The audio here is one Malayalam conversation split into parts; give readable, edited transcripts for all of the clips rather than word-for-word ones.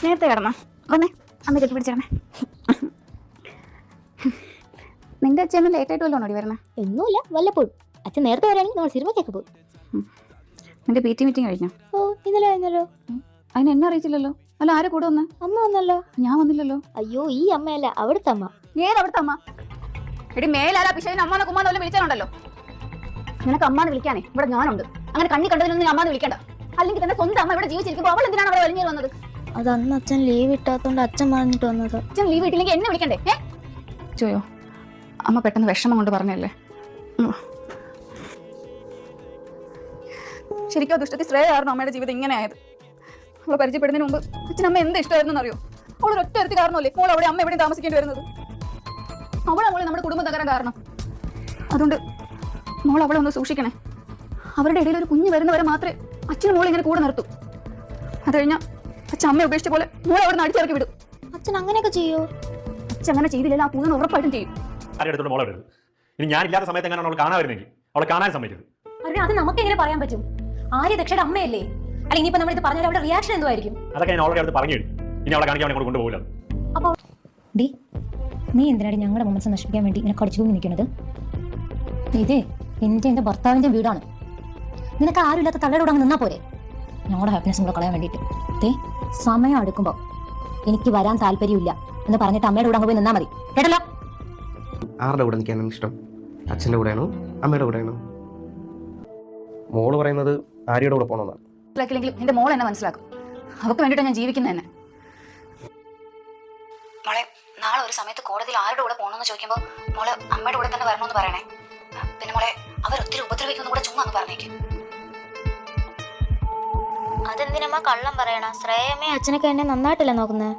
നേരത്തെ കിടന്നോ? വന്നേ, അമ്മ കെട്ടി പിടിച്ചേണേ. നിന്റെ അച്ഛൻ ലേറ്റായിട്ട് വല്ലതും ഓടി വരണേ? ഒന്നുമില്ല, വല്ലപ്പോഴും. അച്ഛൻ നേരത്തെ വരാണെങ്കിൽ നമ്മൾ സിനിമയ്ക്കൊക്കെ പോകും. നിന്റെ PT മീറ്റിംഗ് കഴിഞ്ഞോ? ഓ, ഇന്നലെ കഴിഞ്ഞല്ലോ. അതിന് എന്നെ അറിയിച്ചില്ലല്ലോ. അല്ല, ആരെ കൂടെ വന്ന്? അമ്മ വന്നല്ലോ. ഞാൻ വന്നില്ലല്ലോ. അയ്യോ, ഈ അമ്മയല്ല, അവിടുത്തെ അമ്മ. ഏത് അവിടുത്തെ അമ്മ? എടി മേലാല പിശാചിനെ അമ്മാനെ കുമ്മാനെ വല്ലതും വിളിച്ചാലുണ്ടല്ലോ. നിനക്ക് അമ്മാന്ന് വിളിക്കാനേ ഇവിടെ ഞാനുണ്ട്. അങ്ങനെ കണ്ണി കണ്ടതിലൊന്നും നീ അമ്മാന്ന് വിളിക്കണ്ട. അല്ലെങ്കിൽ തന്നെ സ്വന്തം അമ്മ ഇവിടെ ജീവിച്ചിരിക്കുമ്പോൾ അവൾ എന്തിനാണ് അവിടെ വലിഞ്ഞു വന്നത്? അത് അന്ന് അച്ഛൻ ലീവ് ഇട്ടാത്തോണ്ട് അച്ഛൻ പറഞ്ഞിട്ട് വന്നത്. അച്ഛൻ ലീവ് ഇട്ടില്ലെങ്കിൽ എന്നെ വിളിക്കണ്ടേ? ചോയോ, അമ്മ പെട്ടെന്ന് വിഷമം കൊണ്ട് പറഞ്ഞല്ലേ. ശരിക്കും ദുഷ്ടത്തിൽ ശ്രേയ കാരണം അമ്മയുടെ ജീവിതം ഇങ്ങനെ ആയത്. അവളെ പരിചയപ്പെടുന്നതിന് മുമ്പ് അച്ഛനമ്മ എന്ത് ഇഷ്ടമായിരുന്നു അറിയോ? അവൾ ഒറ്റ ഒരുത്തി കാരണമല്ലേ മോൾ അവിടെ അമ്മ എവിടെയും താമസിക്കേണ്ടി വരുന്നത്. അവളെ നമ്മുടെ കുടുംബം തകരാൻ കാരണം. അതുകൊണ്ട് മോൾ അവളെ ഒന്ന് സൂക്ഷിക്കണേ. അവരുടെ ഇടയിൽ ഒരു കുഞ്ഞ് വരുന്നവരെ മാത്രമേ അച്ഛനും മോൾ ഇങ്ങനെ കൂടെ നിർത്തൂ. അത് കഴിഞ്ഞാൽ അച്ഛൻ അമ്മയെ ഉപേക്ഷിച്ച പോലെ മോളെ അവിടെ നിന്ന് അടിച്ചിറക്കി വിടും. അച്ഛൻ അങ്ങനെയൊക്കെ ചെയ്യോ? അച്ഛൻ അങ്ങനെ ചെയ്തില്ല, ആ പൂന്ന് ഉറപ്പായിട്ടും ചെയ്യും. ഇനി ഞാനില്ലാത്ത സമയത്ത് എങ്ങനെ അവൾ കാണാൻ വരുന്നെങ്കിൽ അവളെ കാണാൻ സമ്മതിക്കരുത്. അത് നമുക്ക് എങ്ങനെ പറയാൻ പറ്റും? ആര്യ ദക്ഷയുടെ അമ്മയല്ലേ? അല്ലെങ്കിൽ ഇപ്പൊ നമ്മൾ ഇത് പറഞ്ഞാൽ അവരുടെ റിയാക്ഷൻ എന്തുമായിരിക്കും? അതൊക്കെ ഞാൻ ഓൾറെഡി അടുത്ത് പറഞ്ഞു. ഇനി അവളെ കാണിക്കാൻ അവനെ കൊണ്ടുപോകില്ല. അപ്പോൾ നീ എന്തിനാണ് ഞങ്ങളുടെ മൊമെന്റ്സ് നശിപ്പിക്കാൻ വേണ്ടി ഇങ്ങനെ കടിച്ചു തൂങ്ങി നിൽക്കുന്നത്? ഇതേ എന്റെ ഭർത്താവിന്റെ വീടാണ്. നിനക്ക് ആരുമില്ലാത്ത തള്ളയുടെ അങ്ങ് നിന്നാ പോരെ? ഞങ്ങളുടെ ഹാപ്പിനെസ്സും കൂടെ കളയാൻ വേണ്ടിയിട്ട് സമയം അടുക്കുമ്പോൾ എനിക്ക് വരാൻ താല്പര്യമില്ല എന്ന് പറഞ്ഞിട്ട് അമ്മയുടെ കൂടെ അങ്ങ് പോയി നിന്നാ മതി, കേട്ടല്ലോ? ആരുടെ കൂടെ നിൽക്കാനാണ് ഇഷ്ടം? അച്ഛൻ്റെ കൂടെയാണോ അമ്മയുടെ കൂടെയാണോ? മോള് പറയുന്നത് ആര്യയുടെ കൂടെ പോകണമെന്നാണ്. മനസ്സിലാക്കില്ലെങ്കിലും എന്റെ മോൾ എന്നെ മനസ്സിലാക്കും. അവർക്ക് വേണ്ടിയിട്ടാണ് ഞാൻ ജീവിക്കുന്നത് തന്നെ. മോളെ, നാളെ ഒരു സമയത്ത് കോടതിയിൽ ആരുടെ കൂടെ പോകണമെന്ന് ചോദിക്കുമ്പോൾ മോള് അമ്മയുടെ കൂടെ തന്നെ വരണമെന്ന് പറയണേ. പിന്നെ മോളെ, അവർ ഒത്തിരി ഉപദ്രവിക്കുന്ന കൂടെ ചുമ്മാ ഒന്ന് പറഞ്ഞേക്ക്. അതെന്തിനമ്മ കള്ളം പറയണ? ശ്രേയമ്മേ അച്ഛനൊക്കെ എന്നെ നന്നായിട്ടല്ലേ നോക്കുന്നേ?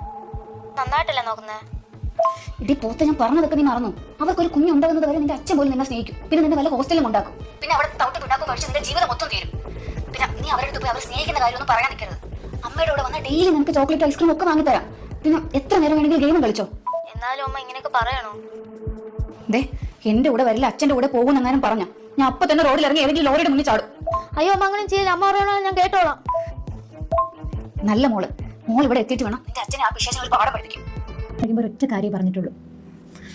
ഇടി പോത്തെ, ഞാൻ പറഞ്ഞതൊക്കെ നീ മറന്നു. അവർക്കൊരു കുഞ്ഞുണ്ടാകുന്നത് വരെ നിന്റെ അച്ഛൻ പോലും നിന്നെ സ്നേഹിക്കും. പിന്നെ നിന്നെ വല്ല ഹോസ്റ്റലിലും ഉണ്ടാക്കും. പിന്നെ അവിടെ തവിട്ട് പിണ്ടാക്കും കഴിച്ച് നിന്റെ ജീവിതം മൊത്തം തീരും. പിന്നെ നീ അവരുടെ പോയി അവർ സ്നേഹിക്കുന്ന കാര്യമൊന്നും പറയാൻ നിൽക്കരുത്. അമ്മയുടെ കൂടെ വന്നാൽ ഡെയിലി നിനക്ക് ചോക്ലേറ്റ് ഐസ്ക്രീം ഒക്കെ വാങ്ങിത്തരാം. പിന്നെ എത്ര നേരം വേണമെങ്കിലും ഗെയിം കളിച്ചോ. എന്നാലും അമ്മ ഇങ്ങനെയൊക്കെ പറയണോ? എന്റെ കൂടെ വരില്ല, അച്ഛന്റെ കൂടെ പോകും എങ്ങാനും പറഞ്ഞ ഞാൻ അപ്പൊ തന്നെ റോഡിൽ ഇറങ്ങി ഏതെങ്കിലും ലോറിയുടെ മുന്നിൽ ചാടും. അയ്യോ അമ്മ അങ്ങനെ ചെയ്യില്ല. അമ്മ പറയണോ ഞാൻ കേട്ടോളാം. നല്ല മോൾ ഇവിടെ എത്തിയിട്ട് വേണം നിന്റെ അച്ഛനെ ആ പിശാചിനെ ഒരു പാഠം പഠിപ്പിക്കും. കഴിയുമ്പോൾ ഒറ്റ കാര്യം പറഞ്ഞിട്ടുള്ളൂ,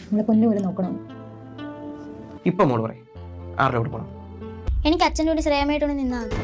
നമ്മളെ പൊന്നുപോലെ നോക്കണം. ഇപ്പൊ മോള് പറയും ആരുടെ കൂടെ പോകണം? എനിക്ക് അച്ഛൻ്റെ കൂടെ ശ്രേയമായിട്ടൊന്ന് നിന്നാ മതി.